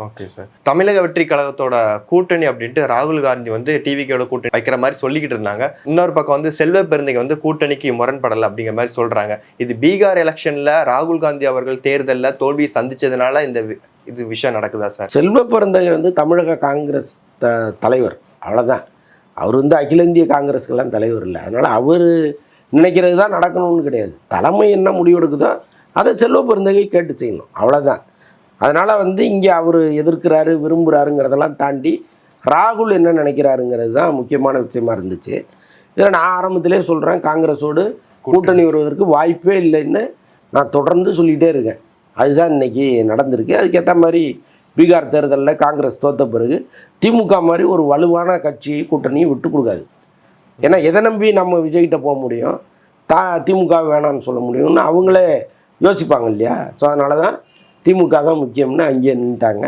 Okay sir. தமிழக வெற்றி கழகத்தோட கூட்டணி அப்படின்ட்டு ராகுல் காந்தி வந்து டிவிக்கோட கூட்டணி வைக்கிற மாதிரி சொல்லிக்கிட்டு இருந்தாங்க. இன்னொரு பக்கம் வந்து செல்வ பெருந்தகை வந்து கூட்டணிக்கு முரண்படலை அப்படிங்கிற மாதிரி சொல்றாங்க. இது பீகார் எலெக்ஷன்ல ராகுல் காந்தி அவர்கள் தேர்தலில் தோல்வியை சந்திச்சதுனால இது விஷயம் நடக்குதா சார்? செல்வ பெருந்தகை வந்து தமிழக காங்கிரஸ் தலைவர், அவ்வளோதான். அவர் வந்து அகில இந்திய காங்கிரஸ்க்கெல்லாம் தலைவர் இல்லை. அதனால் அவர் நினைக்கிறது தான் நடக்கணும்னு கிடையாது. தலைமை என்ன முடிவெடுக்குதோ அதை செல்வ பெருந்தகை கேட்டு செய்யணும், அவ்வளோதான். அதனால் வந்து இங்கே அவர் எதிர்க்கிறாரு விரும்புகிறாருங்கிறதெல்லாம் தாண்டி ராகுல் என்ன நினைக்கிறாருங்கிறது தான் முக்கியமான விஷயமா இருந்துச்சு. இதில் நான் ஆரம்பத்திலே சொல்கிறேன், காங்கிரஸோடு கூட்டணி வருவதற்கு வாய்ப்பே இல்லைன்னு நான் தொடர்ந்து சொல்லிகிட்டே இருக்கேன். அதுதான் இன்றைக்கி நடந்திருக்கு. அதுக்கேற்ற மாதிரி பீகார் தேர்தலில் காங்கிரஸ் தோற்ற பிறகு திமுக மாதிரி ஒரு வலுவான கட்சியை கூட்டணியை விட்டு கொடுக்காது. ஏன்னா எதை நம்பி நம்ம விஜய்கிட்ட போக முடியும், திமுக வேணான்னு சொல்ல முடியும்னு அவங்களே யோசிப்பாங்க இல்லையா. ஸோ அதனால தான் திமுக தான் முக்கியம்னு அங்கேயே நின்றுட்டாங்க.